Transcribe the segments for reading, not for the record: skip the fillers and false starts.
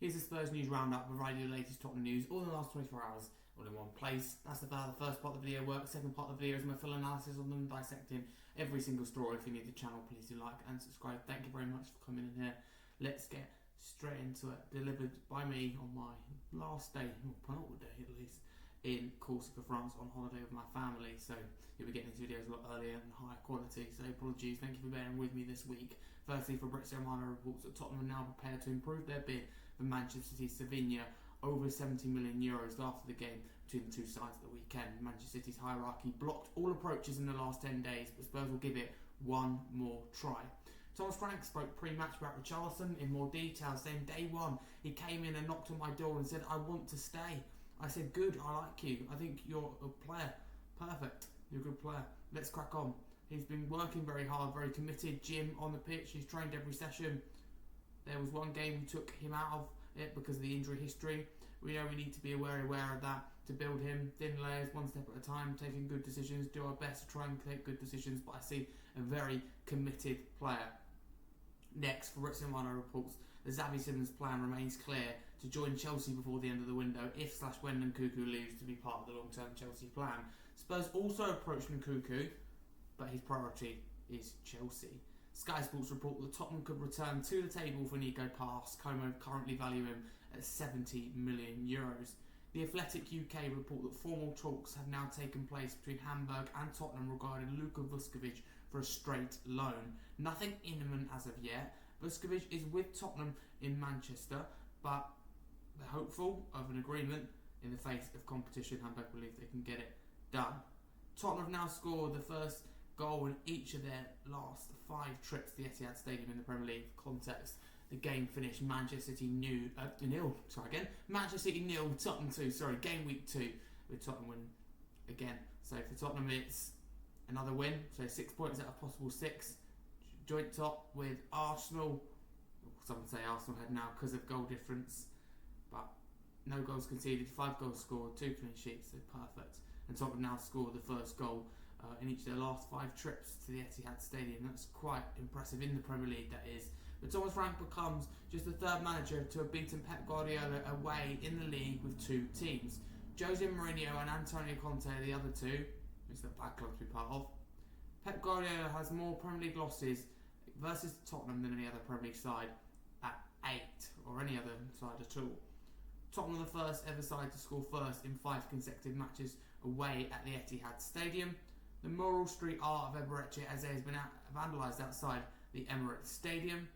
Here's the Spurs news roundup, providing you the latest Tottenham news all in the last 24 hours, all in one place. That's the first part of the video works. Second part of the video is my full analysis on them, dissecting every single story. If you're new to the channel, please do like and subscribe. Thank you very much for coming in here. Let's get straight into it. Delivered by me on my last day, or penultimate day at least, in Corsica, France, on holiday with my family. So you'll be getting these videos a lot earlier and higher quality. So apologies. Thank you for bearing with me this week. Firstly, Fabrizio Romano reports that Tottenham are now prepared to improve their bid for Manchester City's Sevilla over €70 million after the game between the two sides at the weekend. Manchester City's hierarchy blocked all approaches in the last 10 days, but Spurs will give it one more try. Thomas Frank spoke pre-match about Richarlison in more detail, saying day one he came in and knocked on my door and said, "I want to stay." I said, "Good, I like you. I think you're a player. Perfect. You're a good player. Let's crack on." He's been working very hard, very committed. Gym on the pitch. He's trained every session. There was one game we took him out of it because of the injury history. We know we need to be aware of that to build him. Thin layers, one step at a time, taking good decisions. Do our best to try and take good decisions, but I see a very committed player. Next, Fabrizio Romano reports the Xavi Simons plan remains clear to join Chelsea before the end of the window if/when Nkunku leaves to be part of the long-term Chelsea plan. Spurs also approached Nkunku, but his priority is Chelsea. Sky Sports report that Tottenham could return to the table for Nico Pass. Como currently value him at €70 million. The Athletic UK report that formal talks have now taken place between Hamburg and Tottenham regarding Luka Vuskovic for a straight loan. Nothing imminent as of yet. Vuskovic is with Tottenham in Manchester, but they're hopeful of an agreement. In the face of competition, Hamburg believe they can get it done. Tottenham have now scored the first goal in each of their last 5 trips to the Etihad Stadium in the Premier League. For context, the game finished Manchester City nil, Manchester City nil, Tottenham 2. Game week 2 with Tottenham win again. So for Tottenham, it's another win. So 6 points out of possible 6. Joint top with Arsenal. Some would say Arsenal head now because of goal difference, but no goals conceded, 5 goals scored, 2 clean sheets, so perfect. And Tottenham now scored the first goal in each of their last 5 trips to the Etihad Stadium. That's quite impressive in the Premier League, that is. But Thomas Frank becomes just the 3rd manager to have beaten Pep Guardiola away in the league with 2 teams. Jose Mourinho and Antonio Conte are the other 2. It's a bad club to be part of. Pep Guardiola has more Premier League losses versus Tottenham than any other Premier League side at 8, or any other side at all. Tottenham are the first ever side to score first in 5 consecutive matches away at the Etihad Stadium. The Moral Street art of Eberechi Eze has been vandalised outside the Emirates Stadium.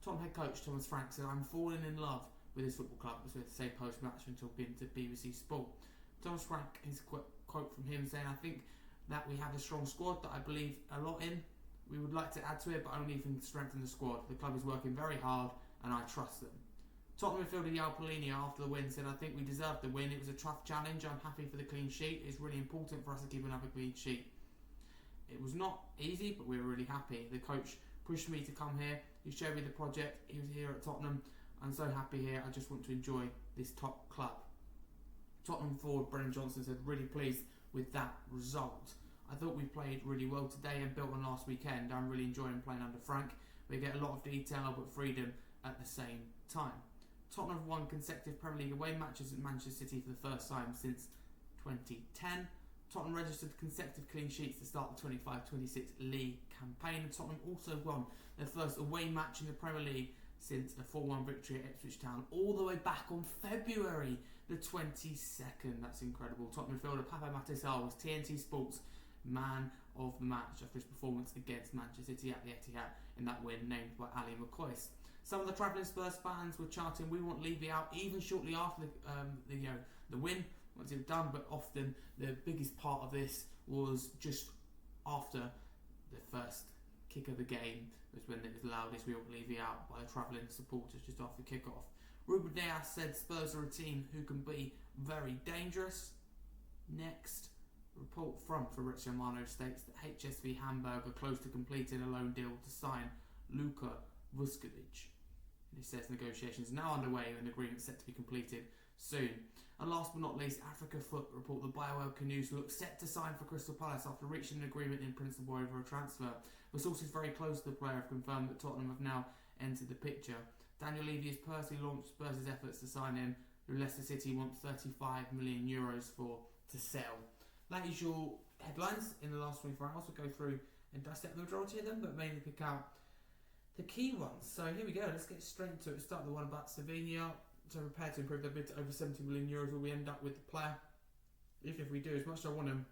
Tottenham head coach Thomas Frank said, "I'm falling in love with this football club," was with to say post-match when talking to BBC Sport. Thomas Frank, his quote from him saying, "I think that we have a strong squad that I believe a lot in. We would like to add to it, but only if we can strengthen the squad. The club is working very hard and I trust them." Tottenham midfielder João Palhinha after the win said, "I think we deserved the win. It was a tough challenge. I'm happy for the clean sheet. It's really important for us to keep another clean sheet. It was not easy, but we were really happy. The coach pushed me to come here. He showed me the project. He was here at Tottenham. I'm so happy here. I just want to enjoy this top club." Tottenham forward Brennan Johnson said, "Really pleased with that result. I thought we played really well today and built on last weekend. I'm really enjoying playing under Frank. We get a lot of detail but freedom at the same time." Tottenham have won consecutive Premier League away matches at Manchester City for the first time since 2010. Tottenham registered consecutive clean sheets to start the 25-26 league campaign. And Tottenham also won their first away match in the Premier League since a 4-1 victory at Ipswich Town all the way back on February the 22nd. That's incredible. Tottenham midfielder Pape Matar was TNT Sports man of the match after his performance against Manchester City at the Etihad in that win, named by Ali McCoist. Some of the travelling Spurs fans were chanting, "We want Levy out," even shortly after the win, once it was done. But often the biggest part of this was just after the first kick of the game, was when it was loudest, "We want Levy out," by the travelling supporters just after kick-off. Ruben Dias said Spurs are a team who can be very dangerous. Next, a report from Fabrizio Romano states that HSV Hamburg are close to completing a loan deal to sign Luka Vuskovic. And he says negotiations are now underway with an agreement set to be completed soon. And last but not least, Africa Foot report that Biowell Canoes looks set to sign for Crystal Palace after reaching an agreement in principle over a transfer. The sources very close to the player have confirmed that Tottenham have now entered the picture. Daniel Levy has personally launched Spurs' efforts to sign him, who Leicester City want €35 million for to sell. That is your headlines in the last 24 hours. We'll go through and dissect the majority of them, but mainly pick out the key ones. So here we go, let's get straight into it. Start the one about Slovenia. So prepare to improve their bid to over €70 million will we end up with the player. Even if we do, as much as I want him,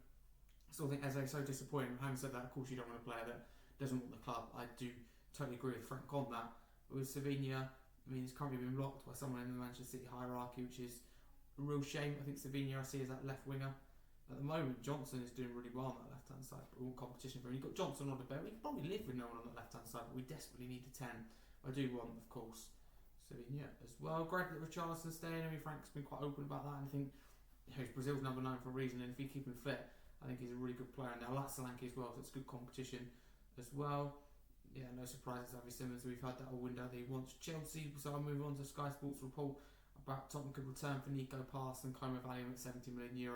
I still think Eze is so disappointing. Having said that, of course you don't want a player that doesn't want the club. I do totally agree with Frank on that. But with Slovenia, I mean, he's currently been blocked by someone in the Manchester City hierarchy, which is a real shame. I think Slovenia I see as that left winger. At the moment, Johnson is doing really well on that left-hand side, but we want competition for him. You've got Johnson on the bench. We can probably live with no one on the left-hand side, but we desperately need a 10. I do want, of course, Slovenia as well. Great that Richarlison staying. I mean, Frank's been quite open about that, and I think he's Brazil's number 9 for a reason, and if you keep him fit, I think he's a really good player. Now, that's Solanke as well, so it's good competition as well. Yeah, no surprises, Harry Simmons. We've had that all window that he wants Chelsea, so I'll move on to Sky Sports report about Tottenham could return for Nico Pass and Como value at €70 million.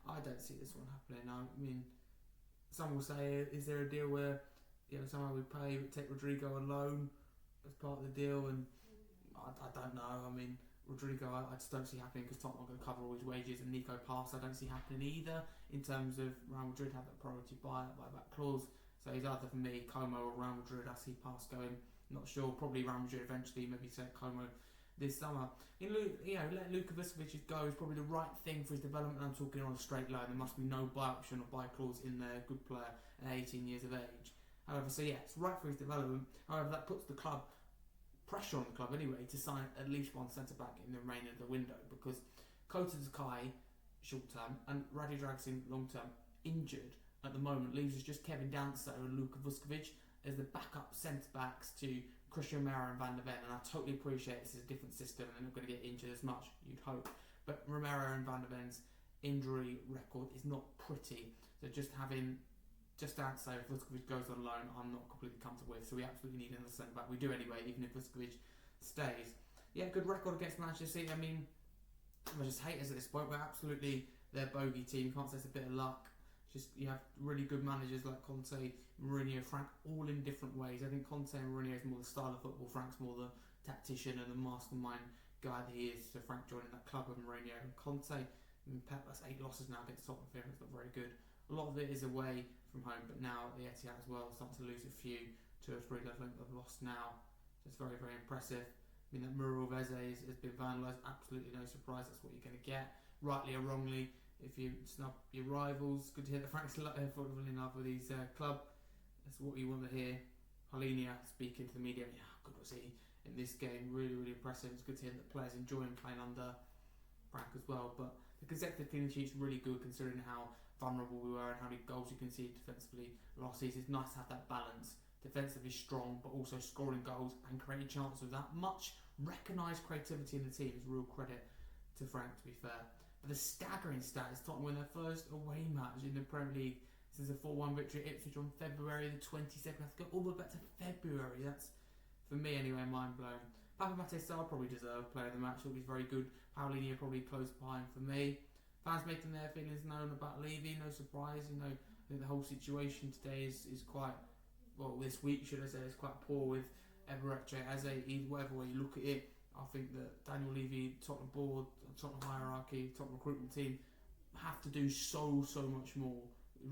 I don't see this one happening. I mean, some will say, is there a deal where somehow we pay but take Rodrigo on loan as part of the deal? And I don't know. I mean, Rodrigo, I just don't see happening because Tottenham are going to cover all his wages, and Nico Pass I don't see happening either. In terms of Real Madrid have that priority buyback clause, so he's either for me Como or Real Madrid. I see Pass going. Not sure. Probably Real Madrid eventually. Maybe say Como this summer. Letting Luka Vuskovic go is probably the right thing for his development. I'm talking on a straight line. There must be no buy option or buy clause in there. Good player at 18 years of age. However, so yeah, it's right for his development. However, that puts the club pressure on the club anyway to sign at least one centre back in the remainder of the window, because Kota Sakai short term and Radu Dragic long term injured at the moment leaves us just Kevin Danso and Luka Vuskovic as the backup centre backs to Christian Romero and Van der Ven, and I totally appreciate this is a different system and they're not going to get injured as much, you'd hope. But Romero and Van der Ven's injury record is not pretty, so just having Danso, if Vuskovic goes on loan, I'm not completely comfortable with. So we absolutely need another centre back. We do anyway, even if Vuskovic stays. Yeah, good record against Manchester City. I mean, I just hate us at this point. We're absolutely their bogey team. You can't say it's a bit of luck. Just you have really good managers like Conte, Mourinho, Frank, all in different ways. I think Conte and Mourinho is more the style of football. Frank's more the tactician and the mastermind guy that he is. So Frank joining that club with Mourinho and Conte. And Pep, that's 8 losses now against Tottenham. It's not very good. A lot of it is away from home, but now at the Etihad as well, starting to lose a few, 2 or 3 that I've lost now. So it's very, very impressive. I mean, that mural of Eze has been vandalised. Absolutely no surprise. That's what you're going to get, rightly or wrongly. If you snub your rivals, good to hear that Frank's falling in love with his club. That's what you want to hear. Halinia speaking to the media. Yeah, how good was he in this game? Really, really impressive. It's good to hear that players enjoying playing under Frank as well. But the consecutive clean sheet's really good considering how vulnerable we were and how many goals you conceded defensively last season. It's nice to have that balance. Defensively strong, but also scoring goals and creating chances. That much recognised creativity in the team is real credit to Frank, to be fair. But the staggering stat is Tottenham win their first away match in the Premier League since a 4-1 victory at Ipswich on February the 22nd. I have to go all the way back to February. That's, for me anyway, mind blown. Papa Matej probably deserved player of the match. Thought he was very good. Paulinho probably close behind for me. Fans making their feelings known about Levy, no surprise. I think the whole situation today is quite, well, this week should I say, is quite poor with Eberechi, Eze, whatever way you look at it. I think that Daniel Levy, Tottenham board, Tottenham hierarchy, Tottenham recruitment team have to do so much more.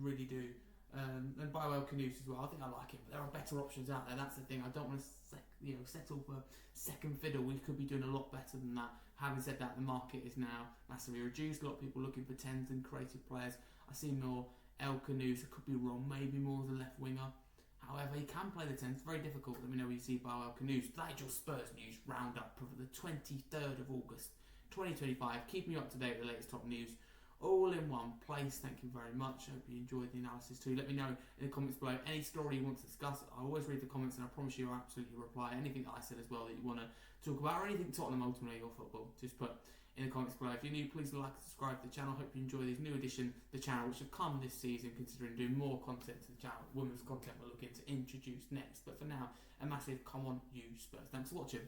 Really do. And Bywell Canute as well. I think I like him, but there are better options out there. That's the thing. I don't want to settle for second fiddle. We could be doing a lot better than that. Having said that, the market is now massively reduced. A lot of people looking for 10s and creative players. I see more El Canute. I could be wrong. Maybe more as a left winger. However, he can play the 10s. It's very difficult. Let me know what you see Bywell Canute. That is your Spurs news roundup for the 23rd of August 2025. Keeping you up to date with the latest top news, all in one place. Thank you very much. I hope you enjoyed the analysis too. Let me know in the comments below any story you want to discuss. I always read the comments and I promise you I'll absolutely reply. Anything that I said as well that you want to talk about, or anything Tottenham ultimately or football, just put in the comments below. If you're new, please like and subscribe to the channel. Hope you enjoy this new edition of the channel, which will come this season, considering doing more content to the channel. Women's content we're looking to introduce next. But for now, a massive come on you Spurs. Thanks for watching.